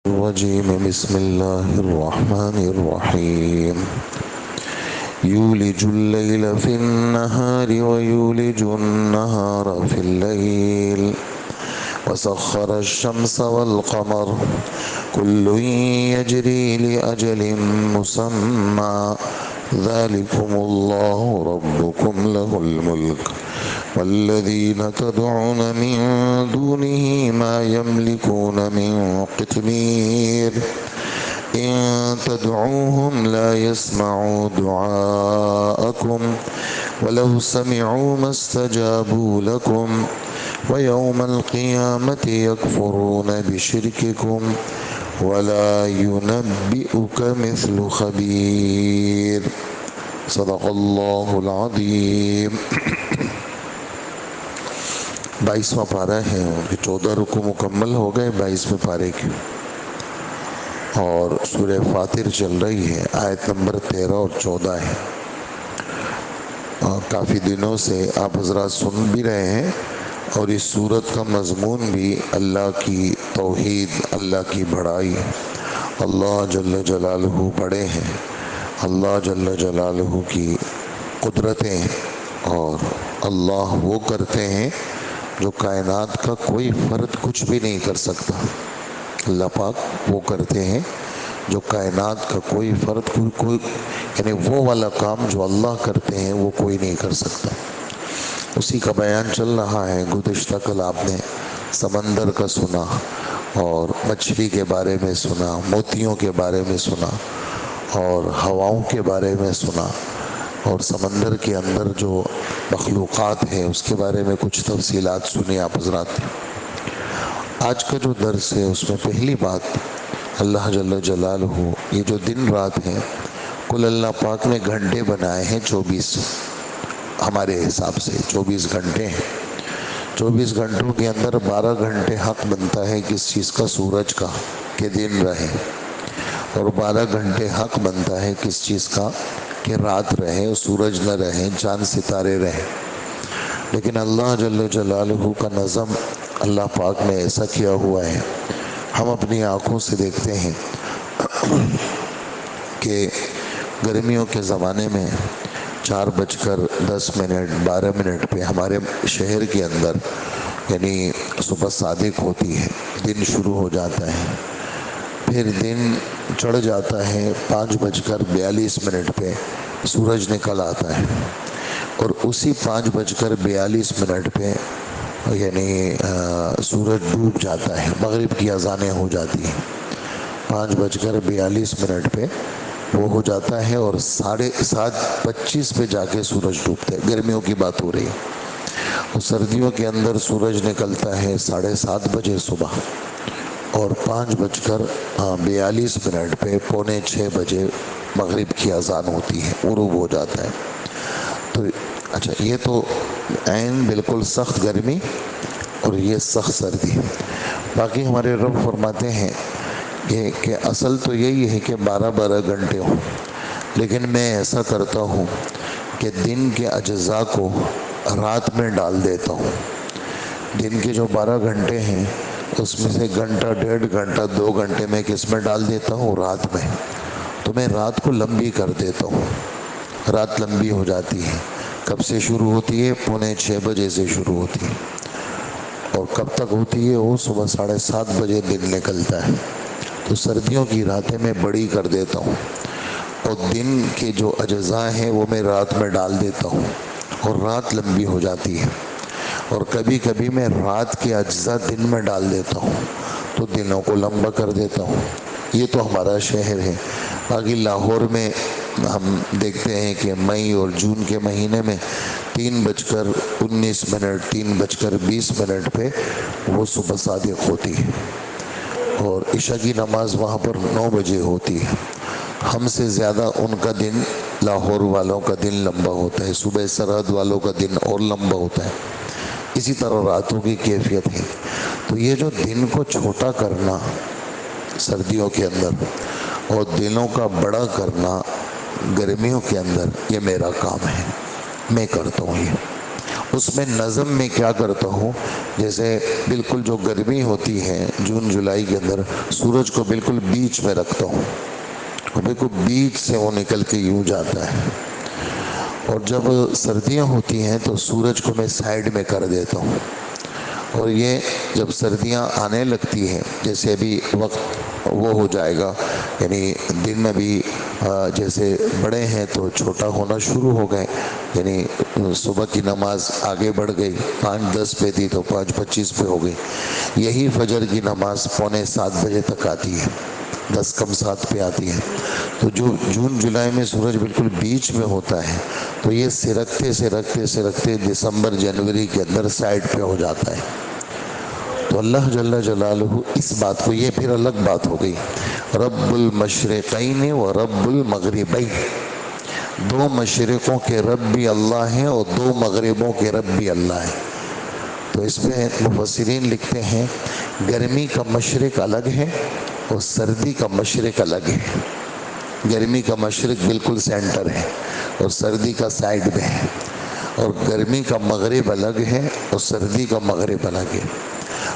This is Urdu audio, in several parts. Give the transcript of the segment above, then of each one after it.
الرجيم بسم الله الرحمن الرحيم يولج الليل في النهار ويولج النهار في الليل وسخر الشمس والقمر كل يجري لأجل مسمى ذلكم الله ربكم له الملك والذين تدعون من دونه ما يملكون من قطمير إن تدعوهم لا يسمعوا دعاءكم ولو سمعوا ما استجابوا لكم ويوم القيامة يكفرون بشرككم ولا ينبئك مثل خبير صدق اللہ العظیم۔ 22واں پارہ ہے، ان کے 14 رکوع مکمل ہو گئے 22ویں پارے کی، اور سورہ فاطر چل رہی ہے، آیت نمبر 13 اور 14 ہے۔ کافی دنوں سے آپ حضرات سن بھی رہے ہیں، اور اس سورت کا مضمون بھی اللہ کی توحید، اللہ کی بڑائی، اللہ جل جلالہ بڑے ہیں، اللہ جل جلالہ کی قدرتیں، اور اللہ وہ کرتے ہیں جو کائنات کا کوئی فرد کچھ بھی نہیں کر سکتا۔ اللہ پاک وہ کرتے ہیں جو کائنات کا کوئی فرد کوئی یعنی وہ والا کام جو اللہ کرتے ہیں وہ کوئی نہیں کر سکتا۔ اسی کا بیان چل رہا ہے۔ گزشتہ کل آپ نے سمندر کا سنا، اور مچھلی کے بارے میں سنا، موتیوں کے بارے میں سنا، اور ہواؤں کے بارے میں سنا، اور سمندر کے اندر جو مخلوقات ہیں اس کے بارے میں کچھ تفصیلات سنی آپ حضرات۔ آج کا جو درس ہے اس میں پہلی بات، اللہ جل جلالہ یہ جو دن رات ہیں، کل اللہ پاک نے گھنٹے بنائے ہیں 24، ہمارے حساب سے 24 گھنٹے ہیں۔ 24 گھنٹوں کے اندر 12 گھنٹے حق بنتا ہے کس چیز کا؟ سورج کا، کہ دن رہے، اور 12 گھنٹے حق بنتا ہے کس چیز کا؟ کہ رات رہے، سورج نہ رہے، چاند ستارے رہیں۔ لیکن اللہ جل جلالہ کا نظم اللہ پاک نے ایسا کیا ہوا ہے، ہم اپنی آنکھوں سے دیکھتے ہیں کہ گرمیوں کے زمانے میں 4:10 12 پہ ہمارے شہر کے اندر یعنی صبح صادق ہوتی ہے، دن شروع ہو جاتا ہے، پھر دن چڑھ جاتا ہے 5:42 پہ سورج نکل آتا ہے، اور اسی 5:42 پہ یعنی سورج ڈوب جاتا ہے، مغرب کی اذانیں ہو جاتی ہیں۔ 5:42 پہ وہ ہو جاتا ہے، اور 7:25 پہ جا کے سورج ڈوبتا ہے۔ گرمیوں کی بات ہو رہی ہے، اور سردیوں کے اندر سورج نکلتا ہے 7:30 بجے صبح، اور 5:42 پہ 5:45 بجے مغرب کی اذان ہوتی ہے، غروب ہو جاتا ہے۔ تو اچھا، یہ تو عین بالکل سخت گرمی اور یہ سخت سردی۔ باقی ہمارے رب فرماتے ہیں کہ اصل تو یہی ہے کہ 12 گھنٹے ہوں، لیکن میں ایسا کرتا ہوں کہ دن کے اجزاء کو رات میں ڈال دیتا ہوں۔ دن کے جو 12 گھنٹے ہیں اس میں سے گھنٹہ، 1.5 گھنٹہ، 2 گھنٹے میں کس میں ڈال دیتا ہوں؟ رات میں۔ تو میں رات کو لمبی کر دیتا ہوں، رات لمبی ہو جاتی ہے۔ کب سے شروع ہوتی ہے؟ 5:45 بجے سے شروع ہوتی ہے، اور کب تک ہوتی ہے؟ وہ صبح 7:30 بجے دن نکلتا ہے۔ تو سردیوں کی راتیں میں بڑی کر دیتا ہوں، اور دن کے جو اجزاء ہیں وہ میں رات میں ڈال دیتا ہوں، اور رات لمبی ہو جاتی ہے۔ اور کبھی کبھی میں رات کے اجزاء دن میں ڈال دیتا ہوں، تو دنوں کو لمبا کر دیتا ہوں۔ یہ تو ہمارا شہر ہے۔ باقی لاہور میں ہم دیکھتے ہیں کہ مئی اور جون کے مہینے میں 3:19 3:20 پہ وہ صبح صادق ہوتی ہے، اور عشاء کی نماز وہاں پر 9 بجے ہوتی ہے۔ ہم سے زیادہ ان کا دن، لاہور والوں کا دن لمبا ہوتا ہے، صوبہ سرحد والوں کا دن اور لمبا ہوتا ہے۔ اسی طرح راتوں کی کیفیت ہے۔ تو یہ جو دن کو چھوٹا کرنا سردیوں کے اندر اور دنوں کا بڑا کرنا گرمیوں کے اندر، یہ میرا کام ہے، میں کرتا ہوں یہ۔ اس میں نظم میں کیا کرتا ہوں، جیسے بالکل جو گرمی ہوتی ہے جون جولائی کے اندر، سورج کو بالکل بیچ میں رکھتا ہوں، اور بالکل بیچ سے وہ نکل کے یوں جاتا ہے، اور جب سردیاں ہوتی ہیں تو سورج کو میں سائیڈ میں کر دیتا ہوں، اور یہ جب سردیاں آنے لگتی ہیں، جیسے ابھی وقت وہ ہو جائے گا، یعنی دن ابھی جیسے بڑے ہیں تو چھوٹا ہونا شروع ہو گئے، یعنی صبح کی نماز آگے بڑھ گئی، 5:10 پہ تھی تو 5:25 پہ ہو گئی، یہی فجر کی نماز 6:45 بجے تک آتی ہے، 10 کم 7 پہ آتی ہے، تو جو جون جولائی میں سورج بالکل بیچ میں ہوتا ہے تو یہ سرکتے سرکتے سرکتے دسمبر جنوری کے اندر سائڈ پہ ہو جاتا ہے۔ تو اللہ جل جلالہ اس بات کو، یہ پھر الگ بات ہو گئی، رب المشرقین و رب المغربین، دو مشرقوں کے رب بھی اللہ ہیں اور دو مغربوں کے رب بھی اللہ ہیں۔ تو اس میں مفسرین لکھتے ہیں گرمی کا مشرق الگ ہے اور سردی کا مشرق الگ ہے، گرمی کا مشرق بالکل سینٹر ہے اور سردی کا سائیڈ میں ہے، اور گرمی کا مغرب الگ ہے اور سردی کا مغرب الگ ہے۔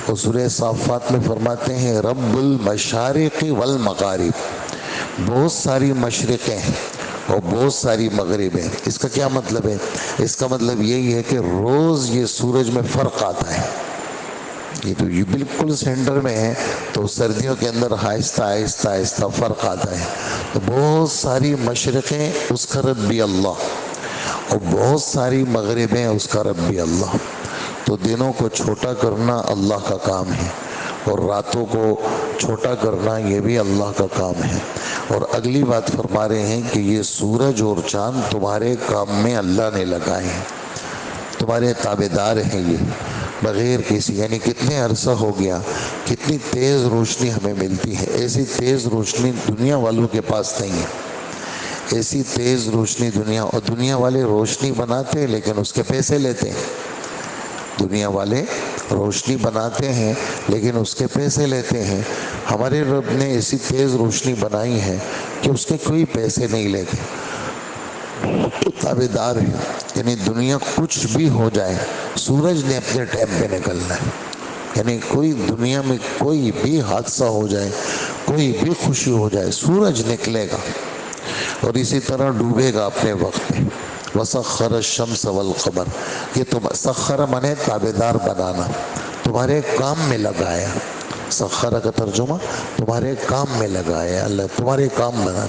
اور سورہ صافات میں فرماتے ہیں رب المشارق والمغارب، بہت ساری مشرقیں ہیں اور بہت ساری مغربیں۔ اس کا کیا مطلب ہے؟ اس کا مطلب یہی ہے کہ روز یہ سورج میں فرق آتا ہے، یہ تو یہ بالکل سینٹر میں ہے تو سردیوں کے اندر آہستہ آہستہ آہستہ فرق آتا ہے، تو بہت ساری مشرقیں اس کا رب بھی اللہ اور بہت ساری مغربیں اس کا رب بھی اللہ۔ تو دنوں کو چھوٹا کرنا اللہ کا کام ہے اور راتوں کو چھوٹا کرنا یہ بھی اللہ کا کام ہے۔ اور اگلی بات فرما رہے ہیں کہ یہ سورج اور چاند تمہارے کام میں اللہ نے لگائے ہیں، تمہارے تابع دار ہیں یہ بغیر کسی، یعنی کتنے عرصہ ہو گیا، کتنی تیز روشنی ہمیں ملتی ہے، ایسی تیز روشنی دنیا والوں کے پاس نہیں ہے، ایسی تیز روشنی اور دنیا والے روشنی بناتے ہیں لیکن اس کے پیسے لیتے ہیں، دنیا والے روشنی بناتے ہیں لیکن اس کے پیسے لیتے ہیں، ہمارے رب نے ایسی تیز روشنی بنائی ہے کہ اس کے کوئی پیسے نہیں لیتے، تابع دار ہے، یعنی دنیا کچھ بھی ہو جائے سورج نے اپنے ٹائم پہ نکلنا ہے، یعنی کوئی دنیا میں کوئی بھی حادثہ ہو جائے، کوئی بھی خوشی ہو جائے، سورج نکلے گا اور اسی طرح ڈوبے گا اپنے وقت میں۔ وسخر الشمس والقمر، یہ تم سخر مانے تابع دار بنانا، تمہارے کام میں لگایا، سخر کا ترجمہ تمہارے کام میں لگایا، اللہ تمہارے کام بنا،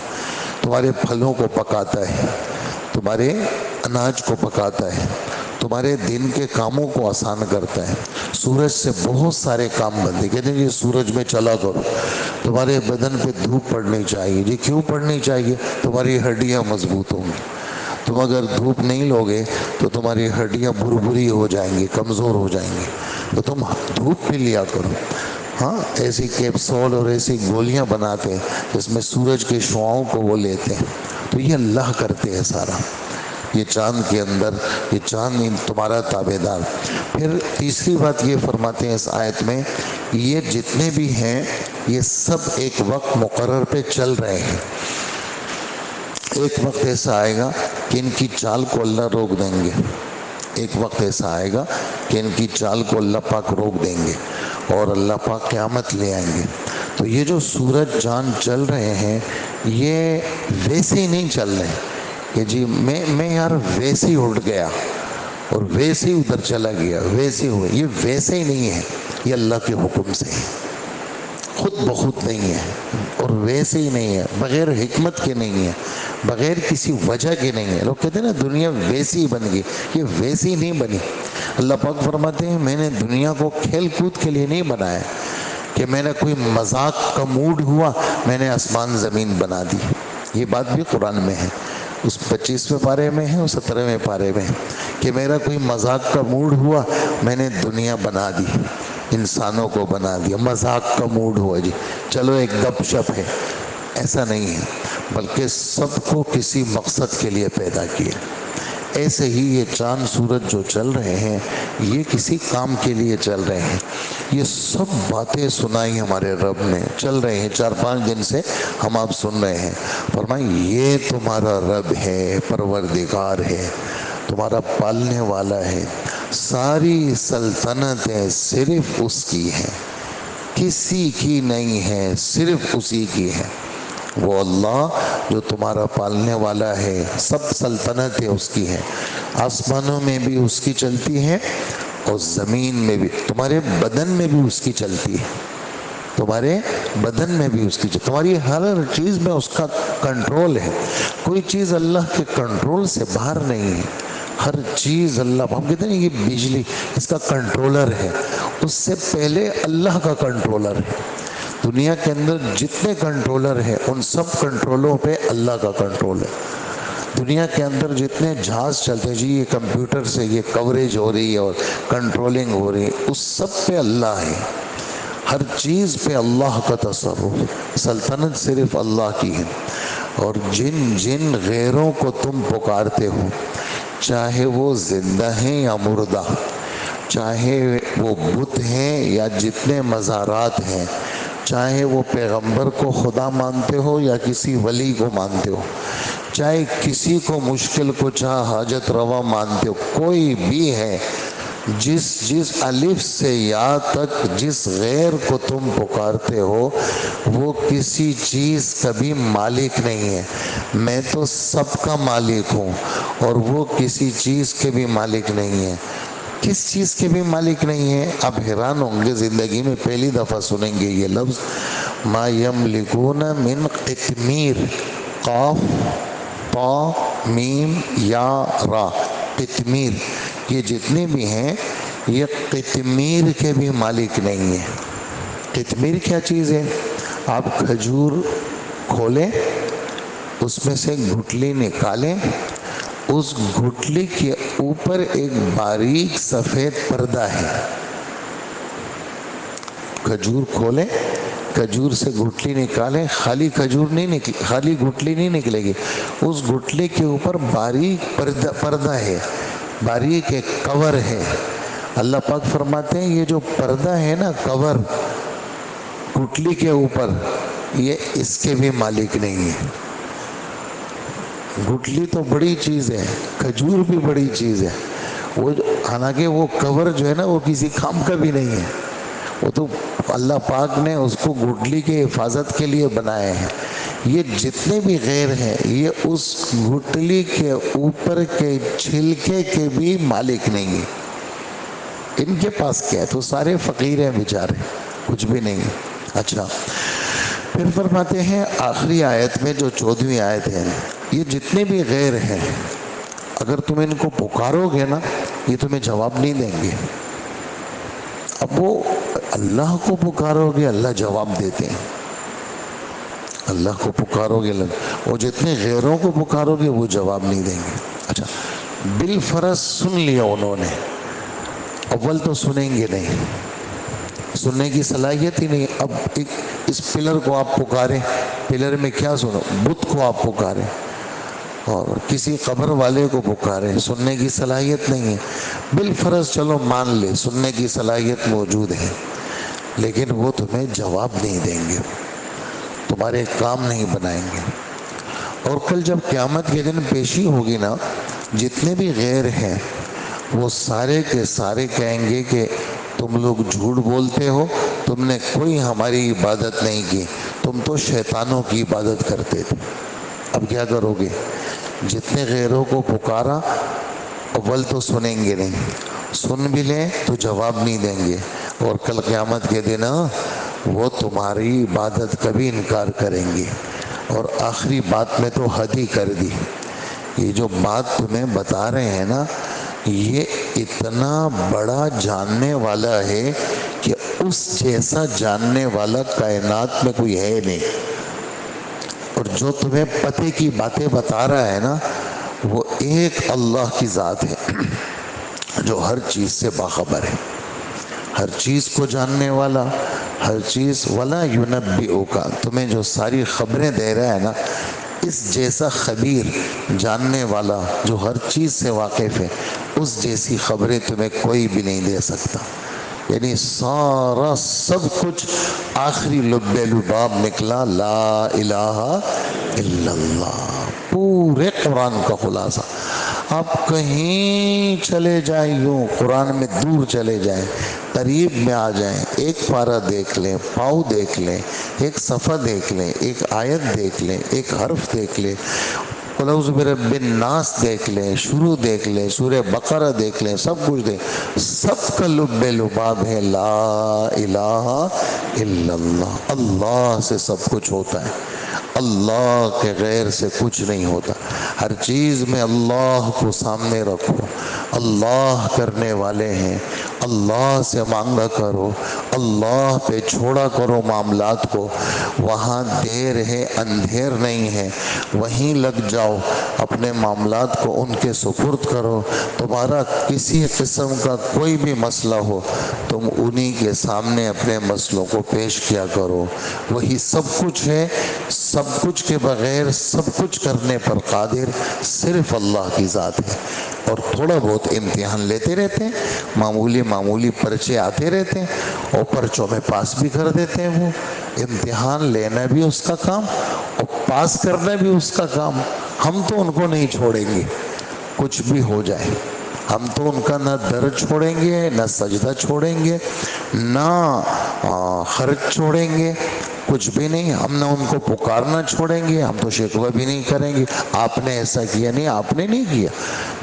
تمہارے پھلوں کو پکاتا ہے، تمہارے اناج کو پکاتا ہے، تمہارے دن کے کاموں کو آسان کرتا ہے، سورج سے بہت سارے کام بنتے، کہتے ہیں یہ سورج میں چلا کرو، تمہارے بدن پہ دھوپ پڑنی چاہیے، یہ کیوں پڑنی چاہیے؟ تمہاری ہڈیاں مضبوط ہوں گی، تم اگر دھوپ نہیں لوگے تو تمہاری ہڈیاں بھربھری ہو جائیں گی، کمزور ہو جائیں گی، تو تم دھوپ پہ لیا کرو۔ ہاں ایسی کیپسول اور ایسی گولیاں بناتے ہیں جس میں سورج کی شعاؤں کو وہ لیتے ہیں، تو یہ اللہ کرتے ہیں سارا، یہ چاند کے اندر، یہ چاند تمہارا تابع دار۔ پھر تیسری بات یہ فرماتے ہیں اس آیت میں، یہ جتنے بھی ہیں یہ سب ایک وقت مقرر پہ چل رہے ہیں، ایک وقت ایسا آئے گا کہ ان کی چال کو اللہ روک دیں گے، ایک وقت ایسا آئے گا کہ ان کی چال کو اللہ پاک روک دیں گے اور اللہ پاک قیامت لے آئیں گے۔ تو یہ جو سورج چاند چل رہے ہیں یہ ویسے ہی نہیں چل رہے کہ جی میں یار ویسے ہی اٹھ گیا اور ویسے ہی ادھر چلا گیا، ویسے ہوئے، یہ ویسے ہی نہیں ہے، یہ اللہ کے حکم سے ہے، خود بخود نہیں ہے اور ویسے ہی نہیں ہے، بغیر حکمت کے نہیں ہے، بغیر کسی وجہ کے نہیں ہے۔ لوگ کہتے ہیں نا دنیا ویسی ہی بن گئی، یہ ویسی ہی نہیں بنی۔ اللہ پاک فرماتے ہیں میں نے دنیا کو کھیل کود کے لیے نہیں بنایا کہ میں نے کوئی مذاق کا موڈ ہوا میں نے آسمان زمین بنا دی، یہ بات بھی قرآن میں ہے، اس 25ویں پارے میں ہے اور 17ویں پارے میں ہے کہ میرا کوئی مذاق کا موڈ ہوا میں نے دنیا بنا دی، انسانوں کو بنا دیا، مذاق کا موڈ ہوا جی چلو ایک گپ شپ ہے، ایسا نہیں ہے، بلکہ سب کو کسی مقصد کے لیے پیدا کیا۔ ایسے ہی یہ چاند سورج جو چل رہے ہیں یہ کسی کام کے لیے چل رہے ہیں، یہ سب باتیں سنائی ہمارے رب نے، چل رہے ہیں 4-5 دن سے ہم آپ سن رہے ہیں، فرمائیں یہ تمہارا رب ہے، پروردگار ہے، تمہارا پالنے والا ہے، ساری سلطنتیں صرف اس کی ہیں، کسی کی نہیں ہے، صرف اسی کی ہے۔ وہ اللہ جو تمہارا پالنے والا ہے، سب سلطنتیں اس کی ہیں، آسمانوں میں بھی اس کی چلتی ہیں اور زمین میں بھی، تمہارے بدن میں بھی اس کی چلتی ہے، تمہارے بدن میں بھی اس کی چلتی، تمہاری ہر چیز میں اس کا کنٹرول ہے، کوئی چیز اللہ کے کنٹرول سے باہر نہیں ہے، ہر چیز اللہ، ہم کہتے ہیں یہ بجلی اس کا کنٹرولر ہے، اس سے پہلے اللہ کا کنٹرولر ہے۔ دنیا کے اندر جتنے کنٹرولر ہیں ان سب کنٹرولوں پہ اللہ کا کنٹرول ہے۔ دنیا کے اندر جتنے جہاز چلتے ہیں، جی یہ کمپیوٹر سے یہ کوریج ہو رہی ہے اور کنٹرولنگ ہو رہی ہے، اس سب پہ اللہ ہے، ہر چیز پہ اللہ کا تصرف، سلطنت صرف اللہ کی ہے۔ اور جن جن غیروں کو تم پکارتے ہو، چاہے وہ زندہ ہیں یا مردہ، چاہے وہ بت ہیں یا جتنے مزارات ہیں، چاہے وہ پیغمبر کو خدا مانتے ہو یا کسی ولی کو مانتے ہو، چاہے کسی کو مشکل کو چاہ حاجت روا مانتے ہو، کوئی بھی ہے، جس الف سے یا تک جس غیر کو تم پکارتے ہو وہ کسی چیز کا بھی مالک نہیں ہے، میں تو سب کا مالک ہوں اور وہ کسی چیز کے بھی مالک نہیں ہے۔ کس چیز کے بھی مالک نہیں ہے؟ آپ حیران ہوں گے، زندگی میں پہلی دفعہ سنیں گے یہ لفظ، ما یملکون من قطمیر، قاف طا میم یا را، قطمیر، یہ جتنے بھی ہیں یہ قطمیر کے بھی مالک نہیں ہیں۔ قطمیر کیا چیز ہے؟ آپ کھجور کھولیں، اس میں سے گٹلی نکالیں، اس گٹلی کے اوپر ایک باریک سفید پردہ ہے، کھجور کھولیں، کھجور سے گٹلی نکالیں، خالی کھجور نہیں نکلے، خالی گٹلی نہیں نکلے گی، اس گٹلی کے اوپر باریک پردہ ہے، باریک ایک کور ہے۔ اللہ پاک فرماتے ہیں یہ جو پردہ ہے نا، کور گٹلی کے اوپر، یہ اس کے بھی مالک نہیں ہے۔ گٹلی تو بڑی چیز ہے، کھجور بھی بڑی چیز ہے، وہ حالانکہ وہ کور جو ہے نا وہ کسی کام کا بھی نہیں ہے، وہ تو اللہ پاک نے اس کو گٹلی کے حفاظت کے لیے بنائے ہیں۔ یہ جتنے بھی غیر ہیں یہ اس گٹلی کے اوپر کے چھلکے کے بھی مالک نہیں ہیں، ان کے پاس کیا ہے؟ تو سارے فقیر ہیں بیچارے، کچھ بھی نہیں ہے۔ اچھا، پھر فرماتے ہیں آخری آیت میں جو 14ویں آیت ہے، یہ جتنے بھی غیر ہیں اگر تم ان کو پکارو گے نا یہ تمہیں جواب نہیں دیں گے۔ اب وہ اللہ کو پکارو گے اللہ جواب دیتے ہیں، اللہ کو پکارو گے، وہ جتنے غیروں کو پکارو گے وہ جواب نہیں دیں گے۔ اچھا، بالفرض سن لیا انہوں نے، اول تو سنیں گے نہیں، سننے کی صلاحیت ہی نہیں۔ اب اس پلر کو آپ پکاریں، پلر میں کیا سنو؟ بت کو آپ پکاریں اور کسی قبر والے کو پکاریں، سننے کی صلاحیت نہیں ہے۔ بالفرض چلو مان لے سننے کی صلاحیت موجود ہے، لیکن وہ تمہیں جواب نہیں دیں گے، تمہارے کام نہیں بنائیں گے۔ اور کل جب قیامت کے دن پیشی ہوگی نا، جتنے بھی غیر ہیں وہ سارے کے سارے کہیں گے کہ تم لوگ جھوٹ بولتے ہو، تم نے کوئی ہماری عبادت نہیں کی، تم تو شیطانوں کی عبادت کرتے تھے۔ اب کیا کرو گے؟ جتنے غیروں کو پکارا اول تو سنیں گے نہیں، سن بھی لیں تو جواب نہیں دیں گے، اور کل قیامت کے دن وہ تمہاری عبادت کا بھی انکار کریں گے۔ اور آخری بات میں تو حد ہی کر دی، یہ جو بات تمہیں بتا رہے ہیں نا یہ اتنا بڑا جاننے والا ہے کہ اس جیسا جاننے والا کائنات میں کوئی ہے نہیں، اور جو تمہیں پتے کی باتیں بتا رہا ہے نا وہ ایک اللہ کی ذات ہے جو ہر چیز سے باخبر ہے، ہر چیز کو جاننے والا، ہر چیز، ولا ينبئک، تمہیں جو ساری خبریں دے رہا ہے نا اس جیسا خبیر، جاننے والا جو ہر چیز سے واقف ہے، اس جیسی خبریں تمہیں کوئی بھی نہیں دے سکتا۔ یعنی سارا سب کچھ آخری لب لباب نکلا لا الہ الا اللہ، پورے قرآن کا خلاصہ۔ آپ کہیں چلے جائیں، یوں قرآن میں دور چلے جائیں، قریب میں آ جائیں، ایک پارہ دیکھ لیں، پاؤں دیکھ لیں، ایک صفحہ دیکھ لیں، ایک آیت دیکھ لیں، ایک حرف دیکھ لیں، قل اعوذ برب الناس دیکھ لیں، شروع دیکھ لیں، سورہ بقرہ دیکھ لیں، سب کچھ دیکھ، سب کا لب لباب ہے لا الہ الا اللہ۔ اللہ سے سب کچھ ہوتا ہے، اللہ کے غیر سے کچھ نہیں ہوتا۔ ہر چیز میں اللہ کو سامنے رکھو، اللہ کرنے والے ہیں، اللہ سے مانگا کرو، اللہ پہ چھوڑا کرو معاملات کو۔ وہاں دیر ہے، اندھیر نہیں ہے، وہیں لگ جاؤ، اپنے معاملات کو ان کے سپرد کرو۔ تمہارا کسی قسم کا کوئی بھی مسئلہ ہو، تم انہی کے سامنے اپنے مسئلوں کو پیش کیا کرو۔ وہی سب کچھ ہے، سب کچھ کے بغیر سب کچھ کرنے پر قادر صرف اللہ کی ذات ہے۔ اور تھوڑا بہت امتحان لیتے رہتے ہیں، معمولی پرچے آتے رہتے ہیں، اور پرچوں میں پاس بھی کر دیتے ہیں۔ وہ امتحان لینا بھی اس کا کام اور پاس کرنا بھی اس کا کام۔ ہم تو ان کو نہیں چھوڑیں گے، کچھ بھی ہو جائے، ہم تو ان کا نہ درد چھوڑیں گے، نہ سجدہ چھوڑیں گے، نہ خرچ چھوڑیں گے، کچھ بھی نہیں۔ ہم نہ ان کو پکارنا چھوڑیں گے، ہم تو شکوہ بھی نہیں کریں گے آپ نے ایسا کیا نہیں، آپ نے نہیں کیا،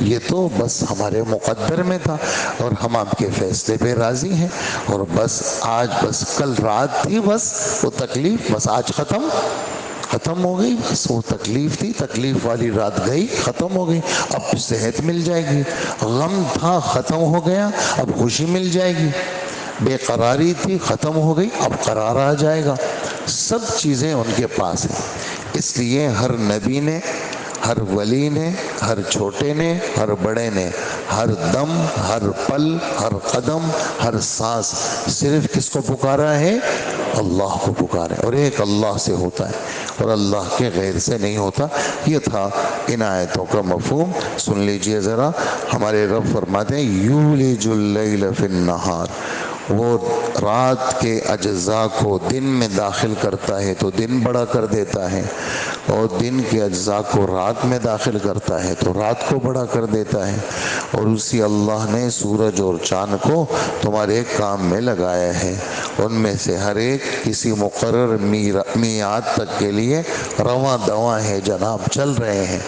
یہ تو بس ہمارے مقدر میں تھا اور ہم آپ کے فیصلے پہ راضی ہیں۔ اور بس آج، بس کل رات تھی، بس وہ تکلیف بس آج ختم ہو گئی، بس وہ تکلیف تھی، تکلیف والی رات گئی، ختم ہو گئی، اب صحت مل جائے گی۔ غم تھا، ختم ہو گیا، اب خوشی مل جائے گی۔ بے قراری تھی، ختم ہو گئی، اب قرار آ جائے گا۔ سب چیزیں ان کے پاس ہیں۔ اس لیے ہر نبی نے، ہر ولی نے، ہر چھوٹے نے، ہر بڑے نے، ہر دم، ہر پل، ہر قدم، ہر سانس صرف کس کو پکارا ہے؟ اللہ کو پکارا ہے، اور ایک اللہ سے ہوتا ہے اور اللہ کے غیر سے نہیں ہوتا۔ یہ تھا ان آیتوں کا مفہوم۔ سن لیجئے ذرا، ہمارے رب فرماتے ہیں یولج اللیل فی النہار، وہ رات کے اجزاء کو دن میں داخل کرتا ہے تو دن بڑا کر دیتا ہے، اور دن کے اجزاء کو رات میں داخل کرتا ہے تو رات کو بڑا کر دیتا ہے۔ اور اسی اللہ نے سورج اور چاند کو تمہارے کام میں لگایا ہے، ان میں سے ہر ایک کسی مقرر میعاد تک کے لیے رواں دواں ہے جناب، چل رہے ہیں،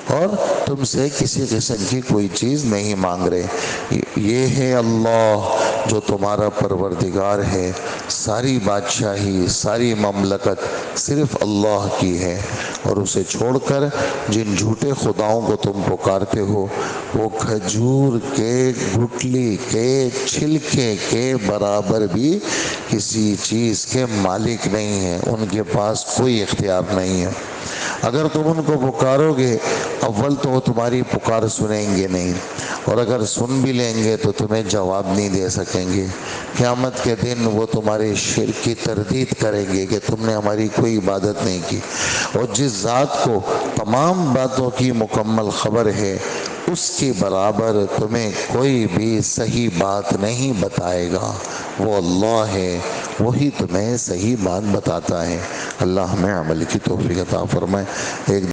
اور تم سے کسی قسم کی کوئی چیز نہیں مانگ رہے۔ یہ ہے اللہ جو تمہارا پروردگار ہے۔ ساری بادشاہی، ساری مملکت صرف اللہ کی ہے، اور اسے چھوڑ کر جن جھوٹے خداؤں کو تم پکارتے ہو، وہ کھجور کے گٹلی کے چھلکے کے برابر بھی کسی چیز کے مالک نہیں ہیں، ان کے پاس کوئی اختیار نہیں ہے۔ اگر تم ان کو پکارو گے، اول تو وہ تمہاری پکار سنیں گے نہیں، اور اگر سن بھی لیں گے تو تمہیں جواب نہیں دے سکیں گے۔ قیامت کے دن وہ تمہارے شرک کی تردید کریں گے کہ تم نے ہماری کوئی عبادت نہیں کی، اور جس ذات کو تمام باتوں کی مکمل خبر ہے، اس کے برابر تمہیں کوئی بھی صحیح بات نہیں بتائے گا۔ وہ اللہ ہے، وہی تمہیں صحیح بات بتاتا ہے۔ اللہ ہمیں عمل کی توفیق عطا فرمائے۔ ایک